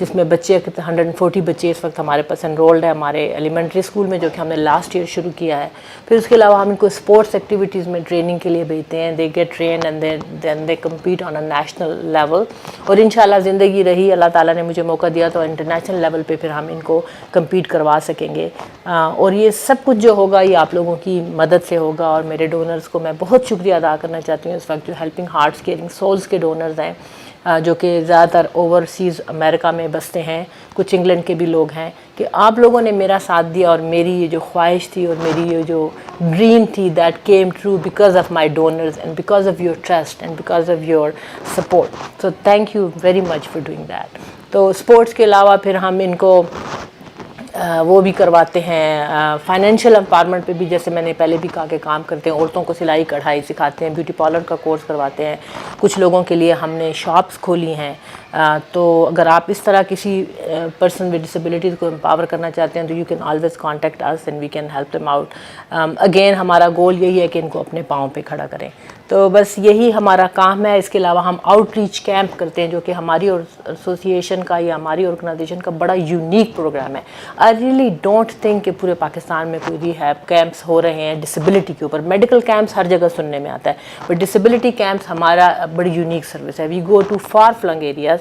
جس میں بچے 140 بچے اس وقت ہمارے پاس انرولڈ ہیں ہمارے ایلیمنٹری اسکول میں، جو کہ ہم نے لاسٹ ایئر شروع کیا ہے. پھر اس کے علاوہ ہم ان کو اسپورٹس ایکٹیویٹیز میں ٹریننگ کے لیے بھیجتے ہیں. They get train and then they compete on a national level. اور انشاءاللہ زندگی رہی، اللہ تعالیٰ نے مجھے موقع دیا تو انٹرنیشنل لیول پہ پھر ہم ان کو کمپیٹ کروا سکیں گے. اور یہ سب کچھ جو ہوگا یہ آپ لوگوں کی مدد سے ہوگا. اور میرے ڈونرز کو میں بہت شکریہ ادا کرنا چاہتی ہوں اس وقت، جو ہیلپنگ ہارٹس کیئرنگ سولز کے ڈونرز ہیں، جو کہ زیادہ تر اوورسیز امریکہ میں بستے ہیں، کچھ انگلینڈ کے بھی لوگ ہیں، کہ آپ لوگوں نے میرا ساتھ دیا. اور میری یہ جو خواہش تھی اور میری یہ جو ڈریم تھی that came true because of my donors and because of your trust and because of your support. So thank you very much for doing that. تو اسپورٹس کے علاوہ پھر ہم ان کو وہ بھی کرواتے ہیں فائنینشیل امپاورمنٹ پہ بھی، جیسے میں نے پہلے بھی کہا کہ کام کرتے ہیں. عورتوں کو سلائی کڑھائی سکھاتے ہیں، بیوٹی پارلر کا کورس کرواتے ہیں. کچھ لوگوں کے لیے ہم نے شاپس کھولی ہیں. تو اگر آپ اس طرح کسی پرسن ود ڈسیبلٹیز کو امپاور کرنا چاہتے ہیں تو you can always contact us and we can help them out. Again ہمارا گول یہی ہے کہ ان کو اپنے پاؤں پہ کھڑا کریں. تو بس یہی ہمارا کام ہے. اس کے علاوہ ہم آؤٹ ریچ کیمپ کرتے ہیں، جو کہ ہماری ایسوسیشن کا یا ہماری آرگنائزیشن کا بڑا یونیک پروگرام ہے. آئی ریئلی ڈونٹ تھنک کہ پورے پاکستان میں کوئی ریہیب کیمپس ہو رہے ہیں ڈسیبلٹی کے اوپر. میڈیکل کیمپس ہر جگہ سننے میں آتا ہے، بٹ ڈسیبلٹی کیمپس ہمارا بڑی یونیک سروس ہے. We go to far flung areas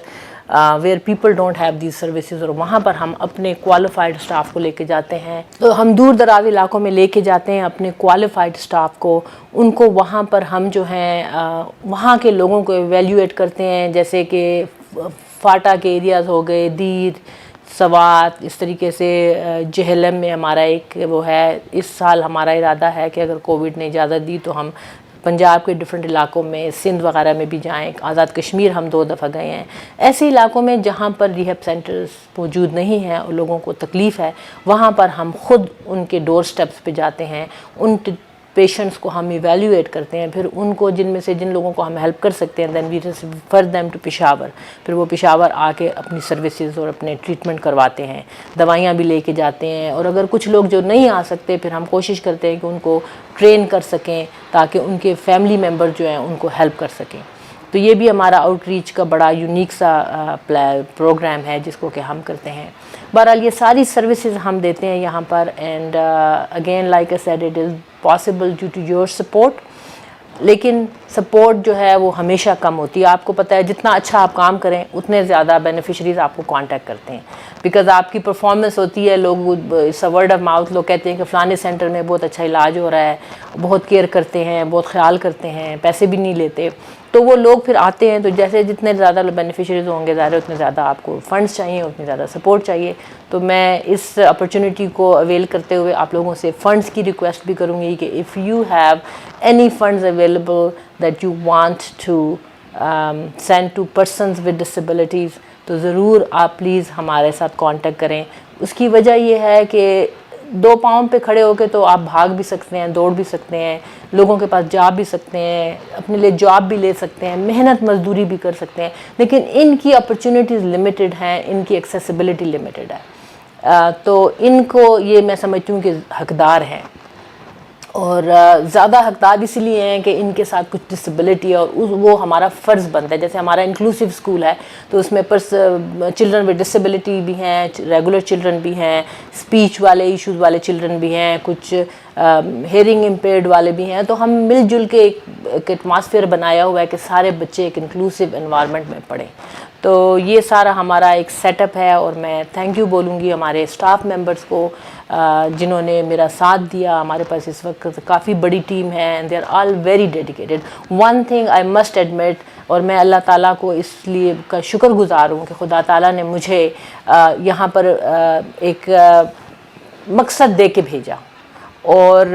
where people don't have these services, اور وہاں پر ہم اپنے کوالیفائڈ اسٹاف کو لے کے جاتے ہیں. تو ہم دور دراز علاقوں میں لے کے جاتے ہیں اپنے کوالیفائڈ اسٹاف کو. ان کو وہاں پر ہم جو ہیں وہاں کے لوگوں کو ایویلیویٹ کرتے ہیں، جیسے کہ فاٹا کے ایریاز ہو گئے، دیر، سوات، اس طریقے سے جہلم میں ہمارا ایک وہ ہے. اس سال ہمارا ارادہ ہے کہ اگر کووڈ نے اجازت دی تو ہم پنجاب کے ڈفرینٹ علاقوں میں، سندھ وغیرہ میں بھی جائیں. آزاد کشمیر ہم 2 دفعہ گئے ہیں. ایسے علاقوں میں جہاں پر ریہیب سینٹرز موجود نہیں ہیں اور لوگوں کو تکلیف ہے، وہاں پر ہم خود ان کے ڈور سٹیپس پہ جاتے ہیں. ان پیشنٹس کو ہم ایویلیویٹ کرتے ہیں. پھر ان کو جن لوگوں کو ہم ہیلپ کر سکتے ہیں، then we refer them to Peshawar. پھر وہ پشاور آ کے اپنی سروسز اور اپنے ٹریٹمنٹ کرواتے ہیں، دوائیاں بھی لے کے جاتے ہیں. اور اگر کچھ لوگ جو نہیں آ سکتے، پھر ہم کوشش کرتے ہیں کہ ان کو ٹرین کر سکیں تاکہ ان کے فیملی ممبر جو ہیں ان کو ہیلپ کر سکیں. تو یہ بھی ہمارا آؤٹ ریچ کا بڑا یونیک سا پروگرام ہے جس کو کہ ہم کرتے ہیں. بہرحال یہ ساری سروسز ہم دیتے ہیں یہاں پر. And again like I said it is possible due to your support. لیکن سپورٹ جو ہے وہ ہمیشہ کم ہوتی ہے. آپ کو پتہ ہے جتنا اچھا آپ کام کریں اتنے زیادہ بینیفیشریز آپ کو کانٹیکٹ کرتے ہیں، بیکاز آپ کی پرفارمنس ہوتی ہے. لوگ ورڈ آف ماؤتھ لوگ کہتے ہیں کہ فلانے سینٹر میں بہت اچھا علاج ہو رہا ہے، بہت کیئر کرتے ہیں، بہت خیال کرتے ہیں، پیسے بھی نہیں لیتے. تو وہ لوگ پھر آتے ہیں. تو جیسے جتنے زیادہ بینیفیشریز ہوں گے، ظاہر ہے اتنے زیادہ آپ کو فنڈس چاہیے، اتنی زیادہ سپورٹ چاہیے. تو میں اس اپرچونیٹی کو اویل کرتے ہوئے آپ لوگوں سے فنڈس کی ریکویسٹ بھی کروں گی کہ if you have any funds available that you want to send to persons with disabilities, تو ضرور آپ پلیز ہمارے ساتھ کانٹیکٹ کریں. اس کی وجہ یہ ہے کہ 2 پاؤں پہ کھڑے ہو کے تو آپ بھاگ بھی سکتے ہیں، دوڑ بھی سکتے ہیں، لوگوں کے پاس جا بھی سکتے ہیں، اپنے لیے جاب بھی لے سکتے ہیں، محنت مزدوری بھی کر سکتے ہیں، لیکن ان کی اپرچونیٹیز لمیٹڈ ہیں، ان کی ایکسیسیبلٹی لمیٹڈ ہے. تو ان کو یہ میں سمجھتی ہوں کہ حقدار ہیں. اور زیادہ حقدار اس لیے ہیں کہ ان کے ساتھ کچھ ڈسیبلٹی ہے اور وہ ہمارا فرض بنتا ہے. جیسے ہمارا انکلوسیو اسکول ہے تو اس میں چلڈرن ود ڈسیبلٹی بھی ہیں، ریگولر چلڈرن بھی ہیں، اسپیچ والے ایشوز والے چلڈرن بھی ہیں، کچھ ہیئرنگ امپیئرڈ والے بھی ہیں. تو ہم مل جل کے ایک ایٹماسفیئر بنایا ہوا ہے کہ سارے بچے ایک انکلوسیو انوائرمنٹ میں پڑھیں. تو یہ سارا ہمارا ایک سیٹ اپ ہے. اور میں تھینک یو بولوں گی ہمارے اسٹاف ممبرس کو جنہوں نے میرا ساتھ دیا. ہمارے پاس اس وقت کافی بڑی ٹیم ہے and they are all very dedicated. One thing I must admit, اور میں اللہ تعالیٰ کو اس لیے کا شکر گزار ہوں کہ خدا تعالیٰ نے مجھے یہاں پر ایک مقصد دے کے بھیجا، اور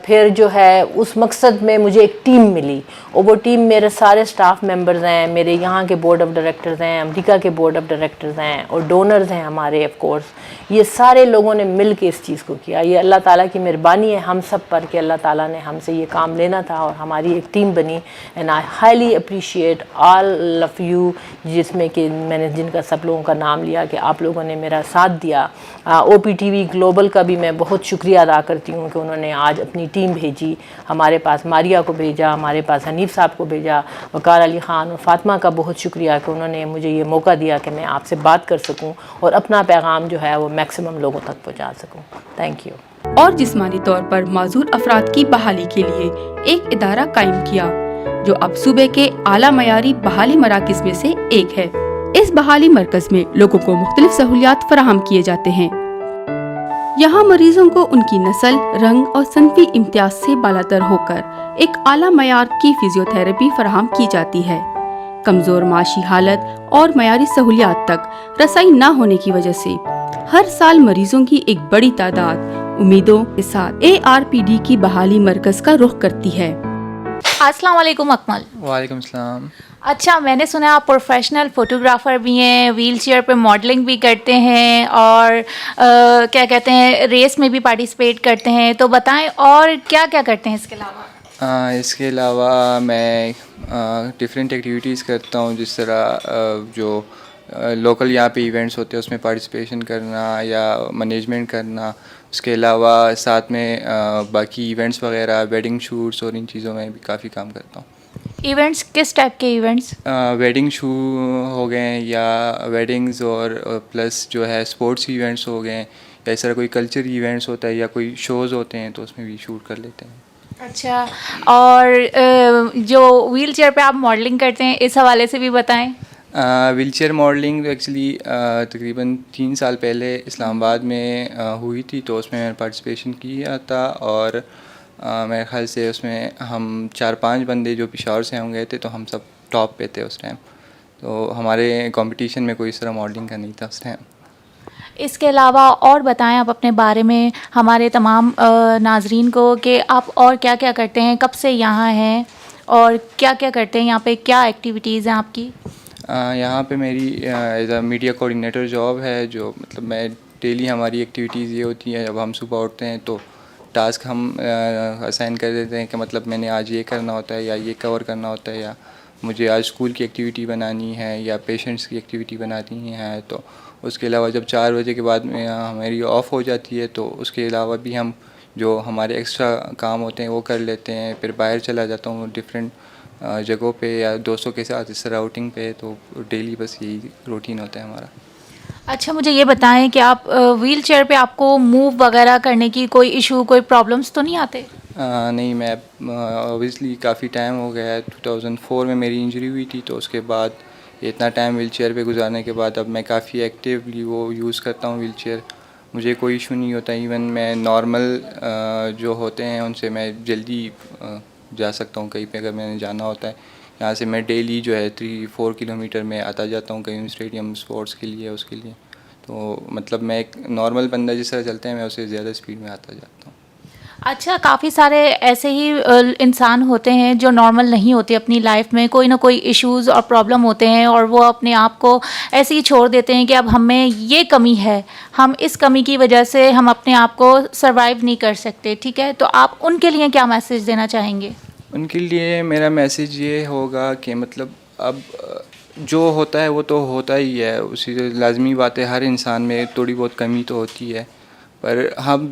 پھر جو ہے اس مقصد میں مجھے ایک ٹیم ملی. اور وہ ٹیم میرے سارے سٹاف ممبرز ہیں، میرے یہاں کے بورڈ آف ڈائریکٹرز ہیں، امریکہ کے بورڈ آف ڈائریکٹرز ہیں، اور ڈونرز ہیں ہمارے آف کورس. یہ سارے لوگوں نے مل کے اس چیز کو کیا. یہ اللہ تعالیٰ کی مہربانی ہے ہم سب پر کہ اللہ تعالیٰ نے ہم سے یہ کام لینا تھا اور ہماری ایک ٹیم بنی. And I highly appreciate all of you, جس میں کہ میں نے جن کا سب لوگوں کا نام لیا کہ آپ لوگوں نے میرا ساتھ دیا. او پی ٹی وی گلوبل کا بھی میں بہت شکریہ ادا کرتی ہوں کہ کہ انہوں نے آج اپنی ٹیم بھیجی. ہمارے پاس ماریا کو بھیجا, ہمارے پاس حنیف صاحب کو بھیجا, وقار علی خان اور فاطمہ کا بہت شکریہ کہ انہوں نے مجھے یہ موقع دیا کہ میں آپ سے بات کر سکوں اور اپنا پیغام جو ہے وہ میکسیمم لوگوں تک پہنچا سکوں. Thank you. اور جسمانی طور پر معذور افراد کی بحالی کے لیے ایک ادارہ قائم کیا جو اب صوبے کے اعلیٰ معیاری بحالی مراکز میں سے ایک ہے. اس بحالی مرکز میں لوگوں کو مختلف سہولیات فراہم کیے جاتے ہیں. یہاں مریضوں کو ان کی نسل، رنگ اور صنفی امتیاز سے بالاتر ہو کر ایک اعلیٰ معیار کی فزیو تھراپی فراہم کی جاتی ہے. کمزور معاشی حالت اور معیاری سہولیات تک رسائی نہ ہونے کی وجہ سے ہر سال مریضوں کی ایک بڑی تعداد امیدوں کے ساتھ ARPD کی بحالی مرکز کا رخ کرتی ہے. السلام علیکم اکمل. وعلیکم السلام. اچھا، میں نے سنا آپ پروفیشنل فوٹوگرافر بھی ہیں، ویل چیئر پہ ماڈلنگ بھی کرتے ہیں اور کیا کہتے ہیں ریس میں بھی پارٹیسپیٹ کرتے ہیں، تو بتائیں اور کیا کیا کرتے ہیں اس کے علاوہ؟ اس کے علاوہ میں ڈفرینٹ ایکٹیویٹیز کرتا ہوں، جس طرح جو لوکل یہاں پہ ایونٹس ہوتے ہیں اس میں پارٹیسپیشن کرنا یا مینجمنٹ کرنا. اس کے علاوہ ساتھ میں باقی ایونٹس وغیرہ، ویڈنگ شوٹس اور ان چیزوں میں بھی کافی کام کرتا ہوں. ایونٹس کس ٹائپ کے ایونٹس؟ ویڈنگ شو ہو گئے ہیں یا ویڈنگز، اور پلس جو ہے اسپورٹس ایونٹس ہو گئے ہیں، یا اس طرح کوئی کلچر ایونٹس ہوتا ہے یا کوئی شوز ہوتے ہیں تو اس میں بھی شوٹ کر لیتے ہیں. اچھا، اور جو ویل چیئر پہ آپ ماڈلنگ کرتے ہیں اس حوالے سے بھی بتائیں. ویل چیئر ماڈلنگ ایکچولی تقریباً 3 سال پہلے اسلام آباد میں ہوئی تھی، تو اس میں میں نے پارٹیسپیشن کیا تھا، اور میرے خیال سے اس میں ہم 4-5 بندے جو پشاور سے ہم گئے تھے تو ہم سب ٹاپ پہ تھے اس ٹائم. تو ہمارے کمپٹیشن میں کوئی اس طرح ماڈلنگ کا نہیں تھا اس ٹائم. اس کے علاوہ اور بتائیں آپ اپنے بارے میں ہمارے تمام ناظرین کو کہ آپ اور کیا کیا کرتے ہیں، کب سے یہاں ہیں اور کیا کیا کرتے ہیں یہاں پہ، کیا ایکٹیویٹیز ہیں آپ کی؟ یہاں پہ میری as a media coordinator job ہے، جو مطلب میں ڈیلی ہماری ایکٹیویٹیز یہ ہوتی ہیں، جب ہم صبح اٹھتے ہیں تو ٹاسک ہم اسائن کر دیتے ہیں کہ مطلب میں نے آج یہ کرنا ہوتا ہے یا یہ کور کرنا ہوتا ہے، یا مجھے آج اسکول کی ایکٹیویٹی بنانی ہے یا پیشنٹس کی ایکٹیویٹی بنانی ہے. تو اس کے علاوہ جب 4 بجے کے بعد ہماری آف ہو جاتی ہے تو اس کے علاوہ بھی ہم جو ہمارے ایکسٹرا کام ہوتے ہیں وہ کر لیتے ہیں. پھر باہر چلا جاتا ہوں ڈفرینٹ جگہوں پہ یا دوستوں کے ساتھ اس طرح آؤٹنگ پہ. تو ڈیلی بس یہی روٹین ہوتا ہے ہمارا. اچھا، مجھے یہ بتائیں کہ آپ ویل چیئر پہ آپ کو موو وغیرہ کرنے کی کوئی ایشو، کوئی پرابلمس تو نہیں آتے؟ نہیں، میں اوبیسلی کافی ٹائم ہو گیا ہے. 2004 میں میری انجری ہوئی تھی، تو اس کے بعد اتنا ٹائم ویل چیئر پہ گزارنے کے بعد اب میں کافی ایکٹیولی وہ یوز کرتا ہوں ویل چیئر. مجھے کوئی ایشو نہیں ہوتا. ایون میں نارمل جو ہوتے ہیں ان سے میں جلدی جا سکتا ہوں کہیں پہ اگر میں نے جانا ہوتا ہے. یہاں سے میں ڈیلی جو ہے 3-4 کلومیٹر میں آتا جاتا ہوں کہیں اسٹیڈیم اسپورٹس کے لیے، اس کے لیے. تو مطلب میں ایک نارمل بندہ جس طرح چلتے ہیں میں اسے زیادہ اسپیڈ میں آتا جاتا ہوں. اچھا، کافی سارے ایسے ہی انسان ہوتے ہیں جو نارمل نہیں ہوتے، اپنی لائف میں کوئی نہ کوئی ایشوز اور پرابلم ہوتے ہیں اور وہ اپنے آپ کو ایسے ہی چھوڑ دیتے ہیں کہ اب ہمیں یہ کمی ہے، ہم اس کمی کی وجہ سے ہم اپنے آپ کو سروائیو نہیں کر سکتے. ٹھیک ہے، تو آپ ان کے لیے کیا میسیج دینا چاہیں گے؟ ان کے لیے میرا میسیج یہ ہوگا کہ مطلب اب جو ہوتا ہے وہ تو ہوتا ہی ہے، اسی لازمی بات ہے، ہر انسان میں تھوڑی بہت کمی تو ہوتی ہے. پر ہم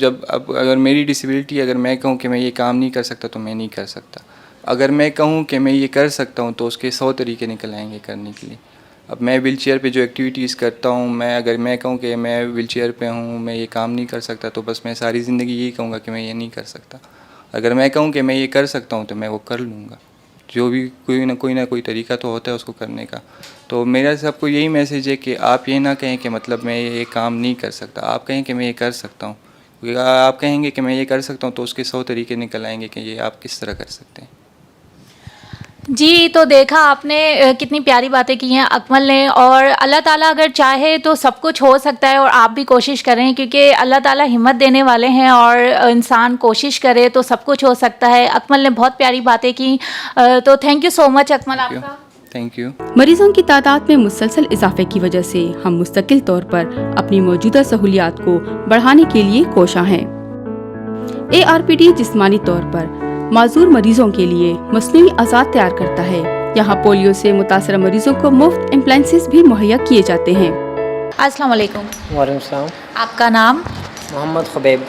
جب اب اگر میری ڈسیبلٹی، اگر میں کہوں کہ میں یہ کام نہیں کر سکتا تو میں نہیں کر سکتا. اگر میں کہوں کہ میں یہ کر سکتا ہوں تو اس کے 100 طریقے نکل آئیں گے کرنے کے لیے. اب میں ویل چیئر پہ جو ایکٹیویٹیز کرتا ہوں، اگر میں کہوں کہ میں ویل چیئر پہ ہوں، میں یہ کام نہیں کر سکتا، تو بس میں ساری زندگی یہی کہوں گا کہ میں یہ نہیں کر سکتا. اگر میں کہوں کہ میں یہ کر سکتا ہوں تو میں وہ کر لوں گا. جو بھی کوئی نہ کوئی طریقہ تو ہوتا ہے اس کو کرنے کا. تو میرا سب کو یہی میسیج ہے کہ آپ یہ نہ کہیں کہ مطلب میں یہ کام نہیں کر سکتا، آپ کہیں کہ میں یہ کر سکتا ہوں. کیونکہ آپ کہیں گے کہ میں یہ کر سکتا ہوں تو اس کے 100 طریقے نکل آئیں گے کہ یہ آپ کس طرح کر سکتے ہیں. جی، تو دیکھا آپ نے کتنی پیاری باتیں کی ہیں اکمل نے، اور اللہ تعالیٰ اگر چاہے تو سب کچھ ہو سکتا ہے، اور آپ بھی کوشش کریں کیونکہ اللہ تعالیٰ ہمت دینے والے ہیں، اور انسان کوشش کرے تو سب کچھ ہو سکتا ہے. اکمل نے بہت پیاری باتیں کی، تو تھینک یو سو مچ اکمل آپ کا. Thank you. مریضوں کی تعداد میں مسلسل اضافے کی وجہ سے ہم مستقل طور پر اپنی موجودہ سہولیات کو بڑھانے کے لیے کوشاں ہیں. ARPD جسمانی طور پر معذور مریضوں کے لیے مصنوعی اعضاء تیار کرتا ہے. یہاں پولیو سے متاثرہ مریضوں کو مفت امپلانسز بھی مہیا کیے جاتے ہیں. السلام علیکم. وعلیکم السلام. آپ کا نام؟ محمد خبیب.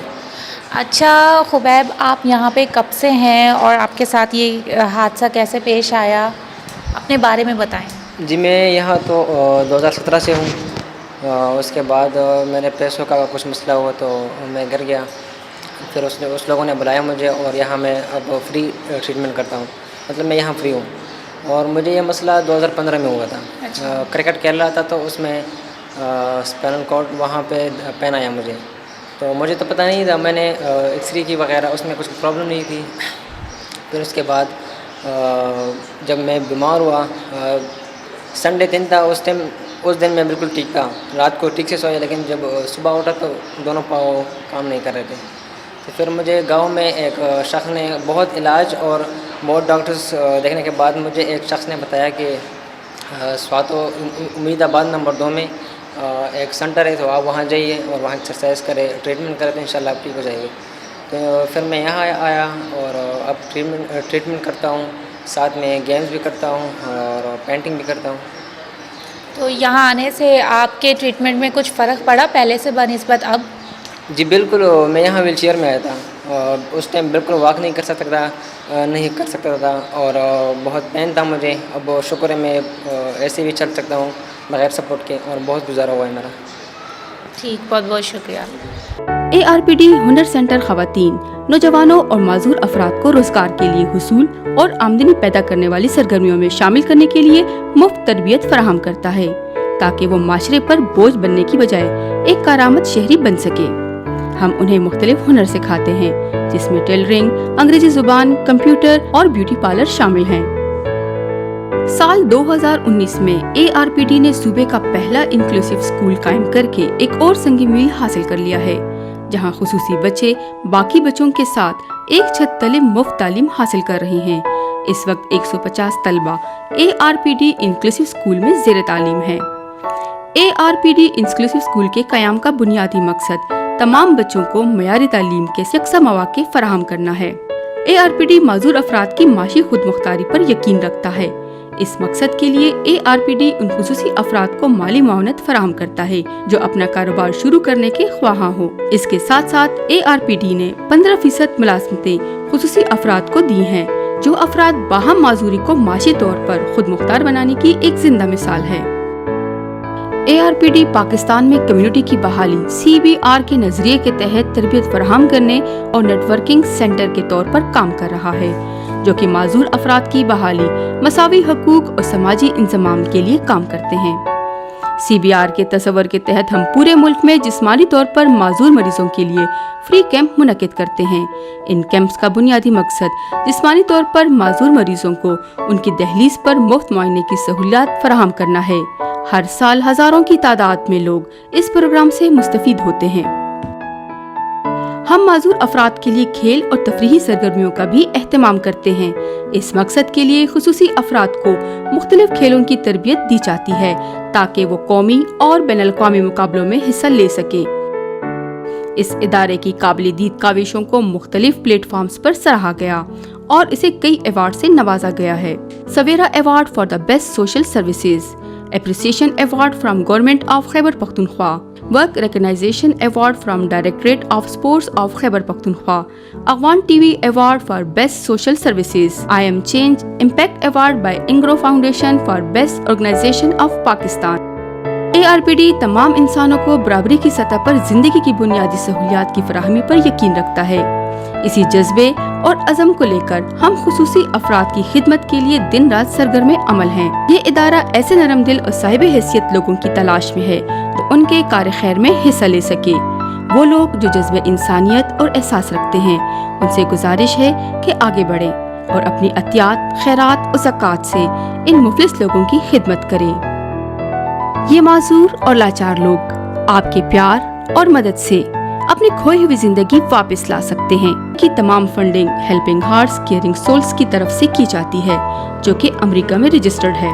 اچھا خبیب، آپ یہاں پہ کب سے ہیں اور آپ کے ساتھ یہ حادثہ کیسے پیش آیا؟ اپنے بارے میں بتائیں۔ جی میں یہاں تو 2017 سے ہوں۔ اس کے بعد میرے پیسوں کا کچھ مسئلہ ہوا تو میں گھر گیا، پھر اس لوگوں نے بلایا مجھے، اور یہاں میں اب فری ٹریٹمنٹ کرتا ہوں، مطلب میں یہاں فری ہوں۔ اور مجھے یہ مسئلہ 2015 میں ہوا تھا۔ کرکٹ کھیل رہا تھا تو اس میں اسپائنل کارڈ وہاں پہ پین آیا مجھے، تو مجھے تو پتہ نہیں تھا، میں نے ایکس رے کی وغیرہ، اس میں کچھ پرابلم نہیں تھی۔ پھر اس کے بعد جب میں بیمار ہوا، سنڈے دن تھا، اس دن میں بالکل ٹھیک تھا، رات کو ٹھیک سے سویا، لیکن جب صبح اٹھا تو دونوں پاؤں کام نہیں کر رہے تھے۔ تو پھر مجھے گاؤں میں ایک شخص نے بہت علاج اور بہت ڈاکٹرز دیکھنے کے بعد مجھے ایک شخص نے بتایا کہ سواتو امید آباد نمبر 2 میں ایک سینٹر ہے، تو آپ وہاں جائیے اور وہاں ایکسرسائز کریں، ٹریٹمنٹ کریں تو انشاءاللہ آپ ٹھیک ہو جائے گی۔ تو پھر میں یہاں آیا اور اب ٹریٹمنٹ کرتا ہوں، ساتھ میں گیمز بھی کرتا ہوں اور پینٹنگ بھی کرتا ہوں۔ تو یہاں آنے سے آپ کے ٹریٹمنٹ میں کچھ فرق پڑا پہلے سے بنسبت اب؟ جی بالکل، میں یہاں ویل چیئر میں آیا تھا اور اس ٹائم بالکل واک نہیں کر سکتا تھا اور بہت پین تھا مجھے۔ اب شکر ہے میں ایسے بھی چل سکتا ہوں بغیر سپورٹ کے، اور بہت گزارا ہوا ہے میرا۔ ٹھیک، بہت بہت شکریہ۔ ARPD ہنر سینٹر خواتین، نوجوانوں اور معذور افراد کو روزگار کے لیے حصول اور آمدنی پیدا کرنے والی سرگرمیوں میں شامل کرنے کے لیے مفت تربیت فراہم کرتا ہے تاکہ وہ معاشرے پر بوجھ بننے کی بجائے ایک کارآمد شہری بن سکے۔ ہم انہیں مختلف ہنر سکھاتے ہیں جس میں ٹیلرنگ، انگریزی زبان، کمپیوٹر اور بیوٹی پارلر شامل ہیں۔ سال 2019 میں ARPD نے صوبے کا پہلا انکلوسیو اسکول قائم کر کے ایک اور سنگ میل حاصل کر لیا ہے، جہاں خصوصی بچے باقی بچوں کے ساتھ ایک چھت تلے مفت تعلیم حاصل کر رہے ہیں۔ اس وقت 150 طلبہ ARPD انکلوسیو اسکول میں زیر تعلیم ہیں۔ ARPD انکلوسیو اسکول کے قیام کا بنیادی مقصد تمام بچوں کو معیاری تعلیم کے یکساں مواقع فراہم کرنا ہے۔ ARPD معذور افراد کی معاشی خود مختاری پر یقین رکھتا ہے۔ اس مقصد کے لیے ARPD ان خصوصی افراد کو مالی معاونت فراہم کرتا ہے جو اپنا کاروبار شروع کرنے کے خواہاں ہو۔ اس کے ساتھ ساتھ ARPD نے 15% ملازمتیں خصوصی افراد کو دی ہیں، جو افراد باہم معذوری کو معاشی طور پر خود مختار بنانے کی ایک زندہ مثال ہے۔ ARPD پاکستان میں کمیونٹی کی بحالی CBR کے نظریے کے تحت تربیت فراہم کرنے اور نیٹ ورکنگ سینٹر کے طور پر کام کر رہا ہے، جو کہ معذور افراد کی بحالی، مساوی حقوق اور سماجی انضمام کے لیے کام کرتے ہیں۔ CBR کے تصور کے تحت ہم پورے ملک میں جسمانی طور پر معذور مریضوں کے لیے فری کیمپ منعقد کرتے ہیں۔ ان کیمپس کا بنیادی مقصد جسمانی طور پر معذور مریضوں کو ان کی دہلیز پر مفت معائنے کی سہولیات فراہم کرنا ہے۔ ہر سال ہزاروں کی تعداد میں لوگ اس پروگرام سے مستفید ہوتے ہیں۔ ہم معذور افراد کے لیے کھیل اور تفریحی سرگرمیوں کا بھی اہتمام کرتے ہیں۔ اس مقصد کے لیے خصوصی افراد کو مختلف کھیلوں کی تربیت دی جاتی ہے تاکہ وہ قومی اور بین الاقوامی مقابلوں میں حصہ لے سکیں۔ اس ادارے کی قابل دید کاوشوں کو مختلف پلیٹ فارمز پر سراہا گیا اور اسے کئی ایوارڈ سے نوازا گیا ہے۔ Savera award for the best social services, appreciation award from government of Khyber Pakhtunkhwa, work recognition award from directorate of sports of Khyber Pakhtunkhwa, اغوان T V award for best social services, I am change impact award by Engro foundation for best organisation of Pakistan. ARPD تمام انسانوں کو برابری کی سطح پر زندگی کی بنیادی سہولیات کی فراہمی پر یقین رکھتا ہے۔ اسی جذبے اور عزم کو لے کر ہم خصوصی افراد کی خدمت کے لیے دن رات سرگرم عمل ہیں۔ یہ ادارہ ایسے نرم دل اور صاحب حیثیت لوگوں کی تلاش میں ہے تو ان کے کار خیر میں حصہ لے سکے۔ وہ لوگ جو جذبہ انسانیت اور احساس رکھتے ہیں، ان سے گزارش ہے کہ آگے بڑھیں اور اپنی عطیات، خیرات اور زکوٰۃ سے ان مفلس لوگوں کی خدمت کریں۔ یہ معذور اور لاچار لوگ آپ کے پیار اور مدد سے اپنی کھوئی ہوئی زندگی واپس لا سکتے ہیں کہ تمام funding Helping Hearts Caring Souls کی طرف سے کی جاتی ہے، جو کہ امریکہ میں رجسٹرڈ ہے۔